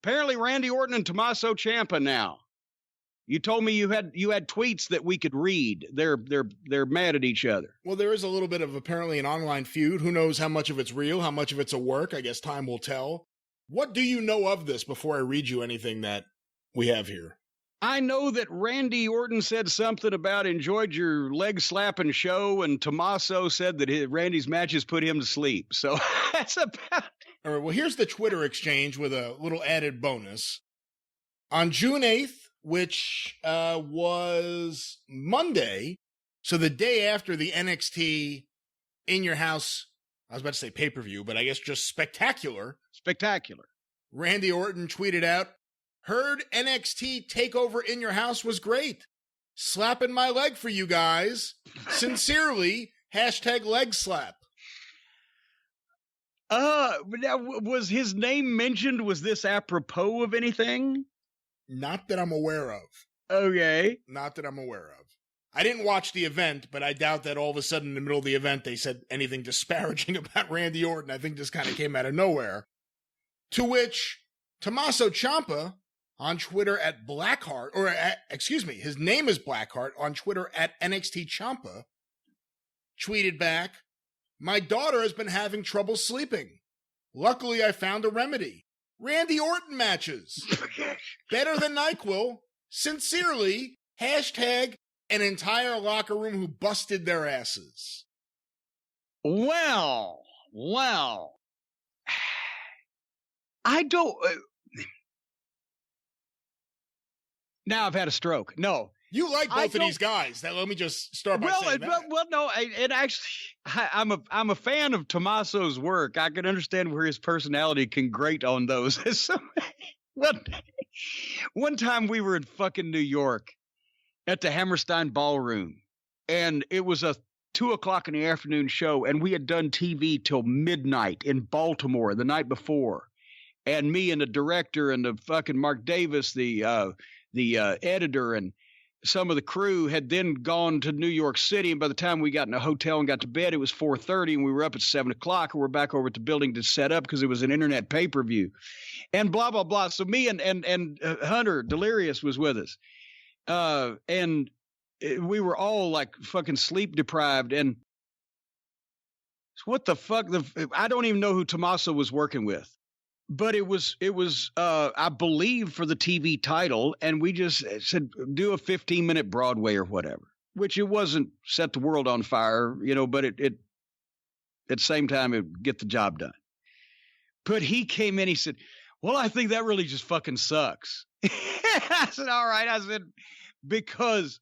Apparently Randy Orton and Tommaso Ciampa now. You told me you had tweets that we could read. They're mad at each other. Well, there is a little bit of apparently an online feud. Who knows how much of it's real, how much of it's a work? I guess time will tell. What do you know of this before I read you anything that we have here? I know that Randy Orton said something about enjoyed your leg slapping show, and Tommaso said that Randy's matches put him to sleep. So that's about it. All right, well, here's the Twitter exchange with a little added bonus. On June 8th, which was Monday, so the day after the NXT In Your House, I was about to say pay-per-view, but I guess just spectacular. Spectacular. Randy Orton tweeted out, "Heard NXT TakeOver In Your House was great. Slapping my leg for you guys. Sincerely, #leg slap." Now, was his name mentioned? Was this apropos of anything? Not that I'm aware of. Okay. Not that I'm aware of. I didn't watch the event, but I doubt that all of a sudden in the middle of the event they said anything disparaging about Randy Orton. I think this kind of came out of nowhere. To which Tommaso Ciampa on Twitter at Blackheart, his name is Blackheart, on Twitter at NXT Champa, tweeted back, "My daughter has been having trouble sleeping. Luckily, I found a remedy. Randy Orton matches. Better than NyQuil. Sincerely, #an entire locker room who busted their asses." Well. I don't... now I've had a stroke. No. You like both of these guys. Let me just start by saying that. Well, no, I'm a fan of Tommaso's work. I can understand where his personality can grate on those. One time we were in fucking New York at the Hammerstein Ballroom, and it was a 2:00 in the afternoon show, and we had done TV till midnight in Baltimore the night before. And me and the director and the fucking Mark Davis, the editor, and some of the crew had then gone to New York City, and by the time we got in a hotel and got to bed, it was 4:30, and we were up at 7:00, and we're back over at the building to set up because it was an internet pay-per-view, and blah blah blah. So me and Hunter Delirious was with us, and we were all like fucking sleep deprived, and what the fuck? I don't even know who Tommaso was working with. But it was, I believe, for the TV title, and we just said, do a 15-minute Broadway or whatever, which it wasn't set the world on fire, but it at the same time, it would get the job done. But he came in, he said, "Well, I think that really just fucking sucks." I said, "All right." I said, because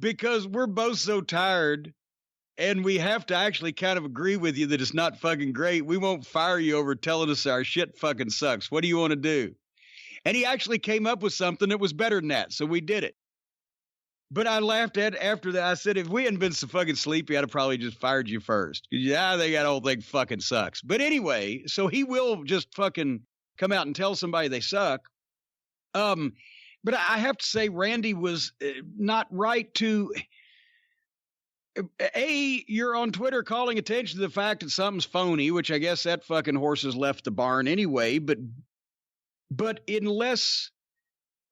we're both so tired, and we have to actually kind of agree with you that it's not fucking great. We won't fire you over telling us our shit fucking sucks. What do you want to do? And he actually came up with something that was better than that, so we did it. But I laughed after that. I said, if we hadn't been so fucking sleepy, I'd have probably just fired you first. I think that whole thing fucking sucks. But anyway, so he will just fucking come out and tell somebody they suck. But I have to say, Randy was not right to... you're on Twitter calling attention to the fact that something's phony, which I guess that fucking horse has left the barn anyway. But unless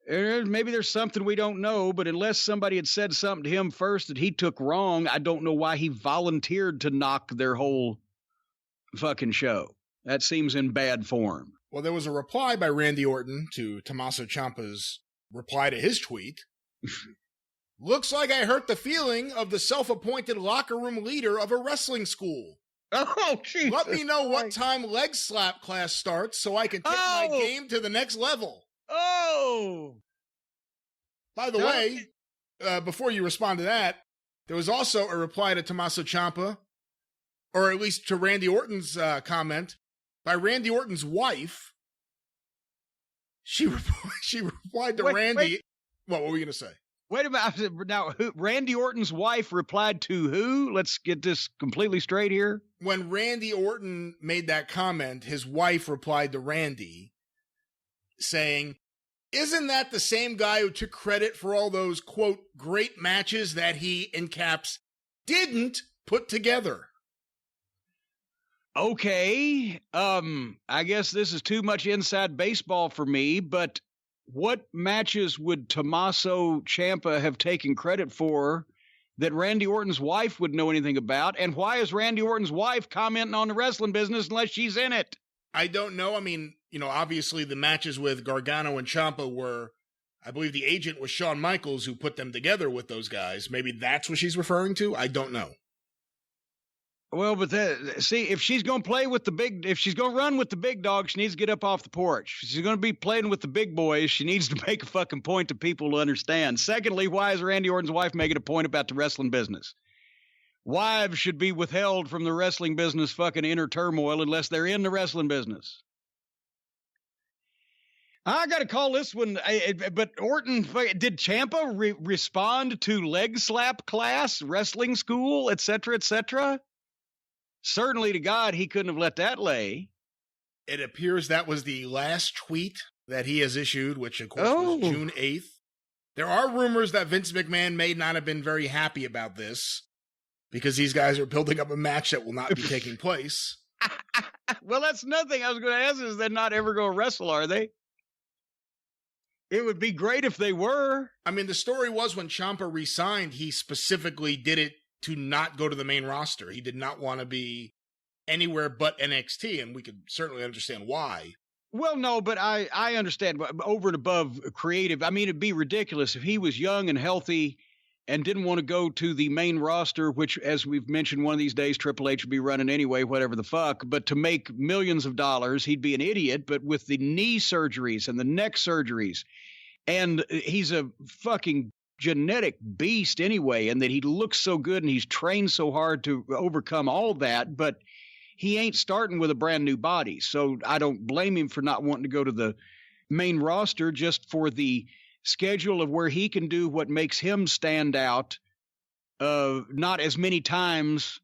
maybe there's something we don't know, but unless somebody had said something to him first that he took wrong, I don't know why he volunteered to knock their whole fucking show. That seems in bad form. Well, there was a reply by Randy Orton to Tommaso Ciampa's reply to his tweet. "Looks like I hurt the feeling of the self-appointed locker room leader of a wrestling school. Oh, Jesus. Let me know what time leg slap class starts so I can take my game to the next level." Oh! By the way, before you respond to that, there was also a reply to Tommaso Ciampa, or at least to Randy Orton's comment, by Randy Orton's wife. She replied to Randy. Wait. What were we going to say? Wait a minute. Now, Randy Orton's wife replied to who? Let's get this completely straight here. When Randy Orton made that comment, his wife replied to Randy saying, "Isn't that the same guy who took credit for all those, quote, great matches that he, in caps, didn't put together?" Okay. I guess this is too much inside baseball for me, but what matches would Tommaso Ciampa have taken credit for that Randy Orton's wife would know anything about? And why is Randy Orton's wife commenting on the wrestling business unless she's in it? I don't know. I mean, obviously the matches with Gargano and Champa were, I believe the agent was Shawn Michaels who put them together with those guys. Maybe that's what she's referring to. I don't know. Well, but if she's going to play with if she's going to run with the big dog, she needs to get up off the porch. If she's going to be playing with the big boys, she needs to make a fucking point to people to understand. Secondly, why is Randy Orton's wife making a point about the wrestling business? Wives should be withheld from the wrestling business fucking inner turmoil unless they're in the wrestling business. I got to call this one, but Orton, did Ciampa respond to leg slap class, wrestling school, etc., etc.? Certainly to God, he couldn't have let that lay. It appears that was the last tweet that he has issued, which of course was June 8th. There are rumors that Vince McMahon may not have been very happy about this because these guys are building up a match that will not be taking place. Well, that's nothing. I was going to ask is they're not ever going to wrestle, are they? It would be great if they were. I mean, the story was when Champa resigned, he specifically did it to not go to the main roster. He did not want to be anywhere but NXT, and we could certainly understand why. Well, no, but I understand. Over and above creative, I mean, it'd be ridiculous if he was young and healthy and didn't want to go to the main roster, which, as we've mentioned, one of these days, Triple H would be running anyway, whatever the fuck. But to make millions of dollars, he'd be an idiot. But with the knee surgeries and the neck surgeries, and he's a fucking genetic beast anyway, and that he looks so good and he's trained so hard to overcome all that, but he ain't starting with a brand new body. So I don't blame him for not wanting to go to the main roster just for the schedule of where he can do what makes him stand out, not as many times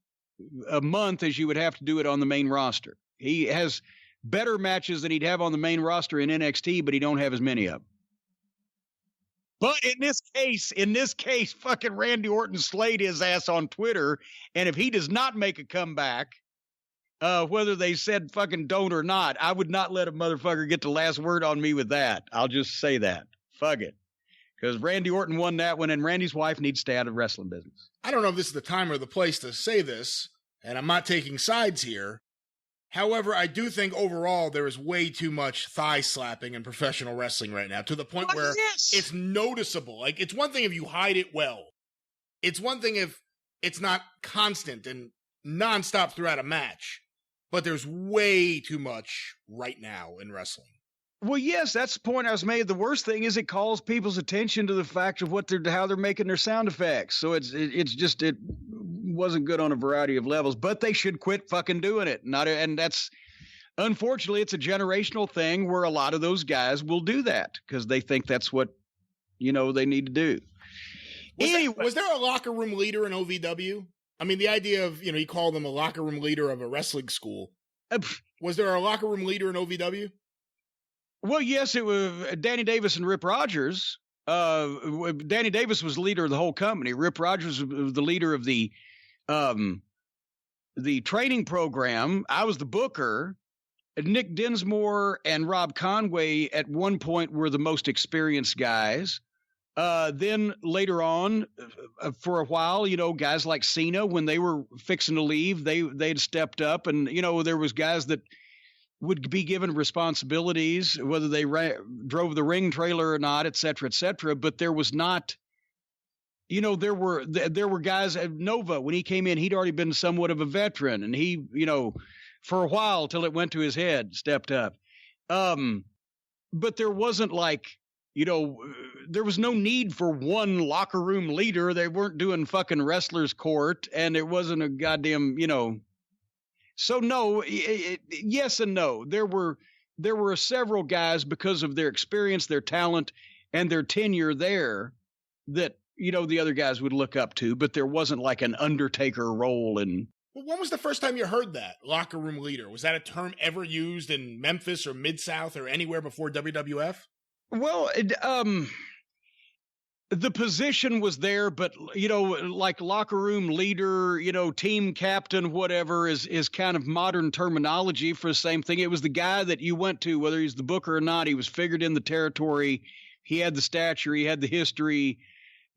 a month as you would have to do it on the main roster. He has better matches than he'd have on the main roster in NXT, but he don't have as many of them. But in this case, fucking Randy Orton slayed his ass on Twitter. And if he does not make a comeback, whether they said fucking don't or not, I would not let a motherfucker get the last word on me with that. I'll just say that. Fuck it. Because Randy Orton won that one, and Randy's wife needs to stay out of the wrestling business. I don't know if this is the time or the place to say this, and I'm not taking sides here. However, I do think overall there is way too much thigh slapping in professional wrestling right now, to the point where it's noticeable. Like, it's one thing if you hide it well. It's one thing if it's not constant and nonstop throughout a match. But there's way too much right now in wrestling. Well, yes, that's the point I was made. The worst thing is it calls people's attention to the fact of how they're making their sound effects. So it wasn't good on a variety of levels, but they should quit fucking doing it. And that's, unfortunately, it's a generational thing where a lot of those guys will do that because they think that's what, they need to do. Was there a locker room leader in OVW? I mean, the idea of, he called them a locker room leader of a wrestling school. Was there a locker room leader in OVW? Well, yes, it was Danny Davis and Rip Rogers. Danny Davis was the leader of the whole company. Rip Rogers was the leader of the training program. I was the booker. Nick Dinsmore and Rob Conway at one point were the most experienced guys. Then later on, for a while, guys like Cena, when they were fixing to leave, they'd stepped up, and there was guys that would be given responsibilities, whether they drove the ring trailer or not, et cetera, but there was not, there were guys at Nova. When he came in, he'd already been somewhat of a veteran, and he, for a while till it went to his head, stepped up. But there wasn't like, there was no need for one locker room leader. They weren't doing fucking wrestler's court, and it wasn't a goddamn, So no, yes and no. There were several guys because of their experience, their talent, and their tenure there that, the other guys would look up to, but there wasn't like an Undertaker role in. Well, when was the first time you heard that, locker room leader? Was that a term ever used in Memphis or Mid-South or anywhere before WWF? Well, The position was there, but like locker room leader, team captain, whatever is kind of modern terminology for the same thing. It was the guy that you went to, whether he's the booker or not. He was figured in the territory. He had the stature. He had the history.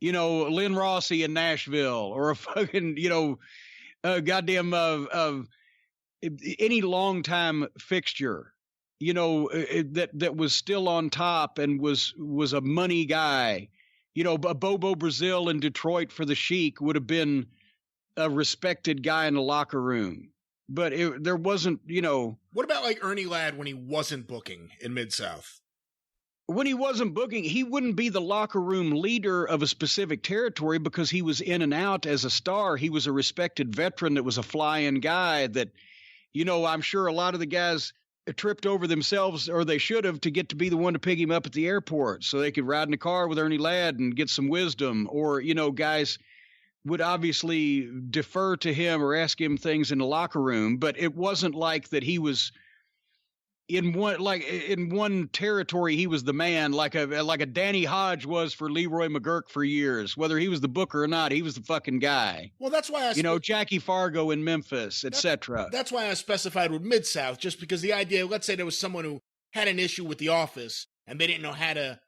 Lynn Rossi in Nashville, or a fucking, any longtime fixture, that was still on top and was a money guy. Bobo Brazil in Detroit for the Sheik would have been a respected guy in the locker room. But there wasn't, What about like Ernie Ladd when he wasn't booking in Mid-South? When he wasn't booking, he wouldn't be the locker room leader of a specific territory because he was in and out as a star. He was a respected veteran that was a fly-in guy that, I'm sure a lot of the guys tripped over themselves, or they should have, to get to be the one to pick him up at the airport so they could ride in the car with Ernie Ladd and get some wisdom. Or, guys would obviously defer to him or ask him things in the locker room, but it wasn't like that he was in one territory. He was the man, like a Danny Hodge was for Leroy McGurk for years. Whether he was the booker or not, he was the fucking guy. Well, that's why Jackie Fargo in Memphis, etc. That's why I specified with Mid-South, just because the idea, let's say there was someone who had an issue with the office and they didn't know how to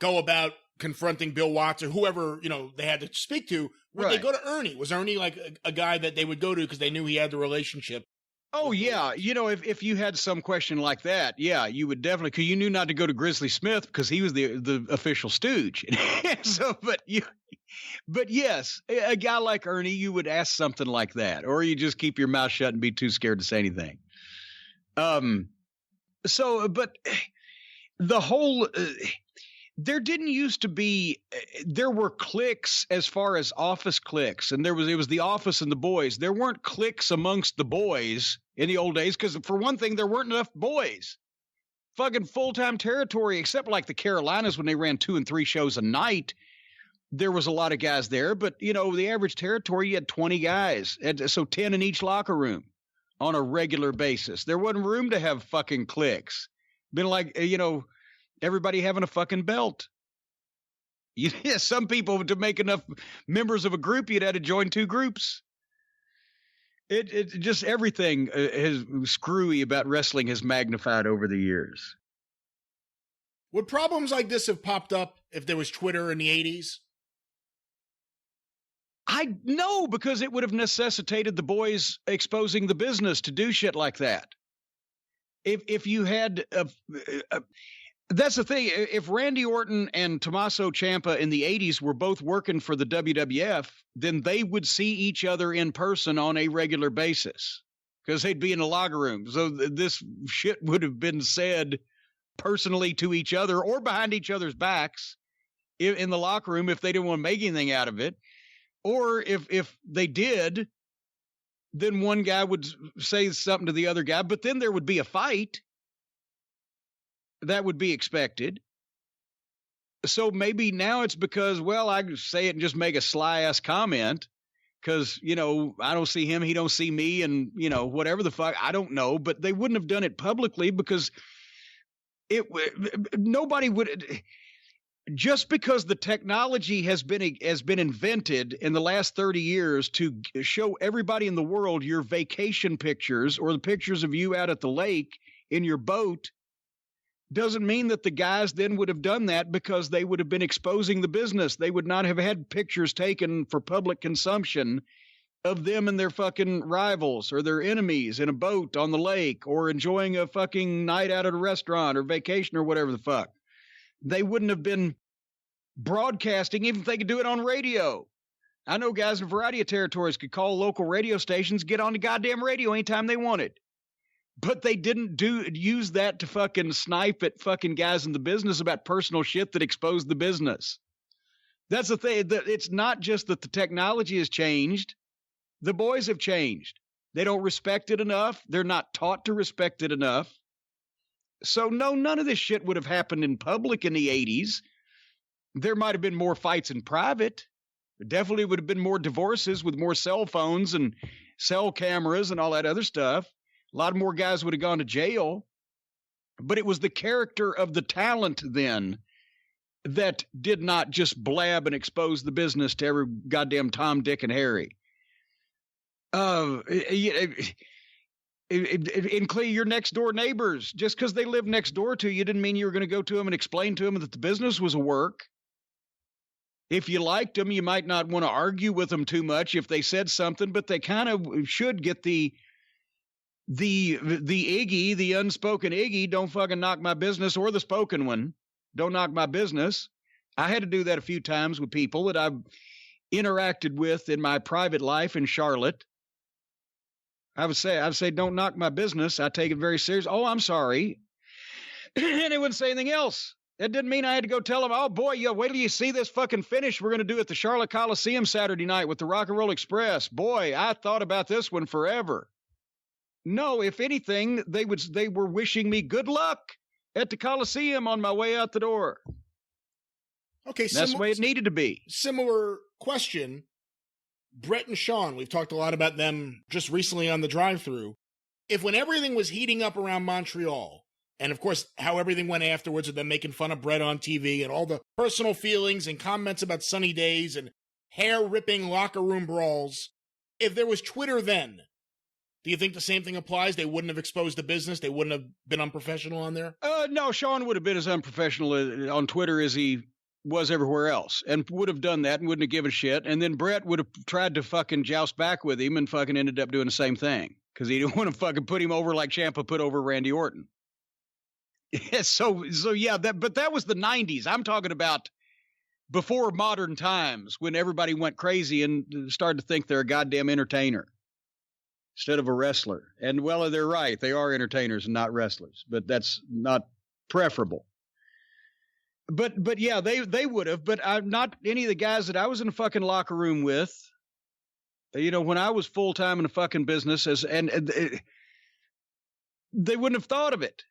go about confronting Bill Watts or whoever, they had to speak to. Would they go to Ernie? Was Ernie like a guy that they would go to because they knew he had the relationship? Oh, yeah. If you had some question like that, yeah, you would definitely, because you knew not to go to Grizzly Smith because he was the official stooge. But yes, a guy like Ernie, you would ask something like that, or you just keep your mouth shut and be too scared to say anything. But the whole, there didn't used to be, there were cliques as far as office cliques, and it was the office and the boys. There weren't cliques amongst the boys in the old days because, for one thing, there weren't enough boys. Fucking full-time territory, except like the Carolinas when they ran 2 and 3 shows a night, there was a lot of guys there. But, the average territory, you had 20 guys, so 10 in each locker room on a regular basis. There wasn't room to have fucking cliques. Been like, everybody having a fucking belt. Some people, to make enough members of a group, you'd have to join 2 groups. It just, everything is screwy about wrestling has magnified over the years. Would problems like this have popped up if there was Twitter in the 80s? I know, because it would have necessitated the boys exposing the business to do shit like that. If you had that's the thing. If Randy Orton and Tommaso Ciampa in the 80s were both working for the WWF, then they would see each other in person on a regular basis because they'd be in the locker room. So this shit would have been said personally to each other or behind each other's backs in the locker room if they didn't want to make anything out of it. Or if they did, then one guy would say something to the other guy, but then there would be a fight. That would be expected. So maybe now it's because, well, I say it and just make a sly ass comment because, I don't see him, he don't see me, and, whatever the fuck, I don't know. But they wouldn't have done it publicly because nobody would. Just because the technology has been invented in the last 30 years to show everybody in the world your vacation pictures or the pictures of you out at the lake in your boat, doesn't mean that the guys then would have done that because they would have been exposing the business. They would not have had pictures taken for public consumption of them and their fucking rivals or their enemies in a boat on the lake or enjoying a fucking night out at a restaurant or vacation or whatever the fuck. They wouldn't have been broadcasting even if they could do it on radio. I know guys in a variety of territories could call local radio stations, get on the goddamn radio anytime they wanted. But they didn't use that to fucking snipe at fucking guys in the business about personal shit that exposed the business. That's the thing. It's not just that the technology has changed. The boys have changed. They don't respect it enough. They're not taught to respect it enough. So no, none of this shit would have happened in public in the 80s. There might have been more fights in private. There definitely would have been more divorces with more cell phones and cell cameras and all that other stuff. A lot more guys would have gone to jail, but it was the character of the talent then that did not just blab and expose the business to every goddamn Tom, Dick, and Harry. Include your next door neighbors. Just because they live next door to you didn't mean you were going to go to them and explain to them that the business was a work. If you liked them, you might not want to argue with them too much if they said something, but they kind of should get the Iggy, the unspoken Iggy, don't fucking knock my business, or the spoken one, don't knock my business. I had to do that a few times with people that I've interacted with in my private life in Charlotte. I would say, don't knock my business. I take it very serious. Oh, I'm sorry. And they wouldn't say anything else. That didn't mean I had to go tell them, oh, boy, wait till you see this fucking finish we're going to do at the Charlotte Coliseum Saturday night with the Rock and Roll Express. Boy, I thought about this one forever. No, if anything, they were wishing me good luck at the Coliseum on my way out the door. Okay, that's the way it needed to be. Similar question. Brett and Sean, we've talked a lot about them just recently on the Drive-Thru. If when everything was heating up around Montreal, and of course how everything went afterwards with them making fun of Brett on TV and all the personal feelings and comments about sunny days and hair-ripping locker room brawls, if there was Twitter then, do you think the same thing applies? They wouldn't have exposed the business? They wouldn't have been unprofessional on there? No, Sean would have been as unprofessional on Twitter as he was everywhere else, and would have done that and wouldn't have given a shit. And then Brett would have tried to fucking joust back with him and fucking ended up doing the same thing because he didn't want to fucking put him over like Champa put over Randy Orton. So yeah, but that was the 90s. I'm talking about before modern times when everybody went crazy and started to think they're a goddamn entertainer instead of a wrestler. And well, they're right. They are entertainers and not wrestlers, but that's not preferable. But yeah, they would have, but not any of the guys that I was in a fucking locker room with, when I was full time in the fucking business they wouldn't have thought of it.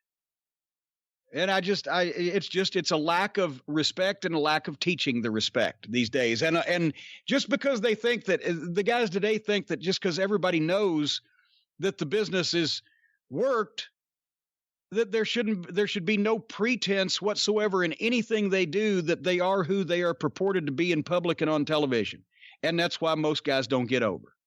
And it's a lack of respect and a lack of teaching the respect these days. And just because they think that the guys today think that just because everybody knows that the business is worked, that there should be no pretense whatsoever in anything they do, that they are who they are purported to be in public and on television. And that's why most guys don't get over.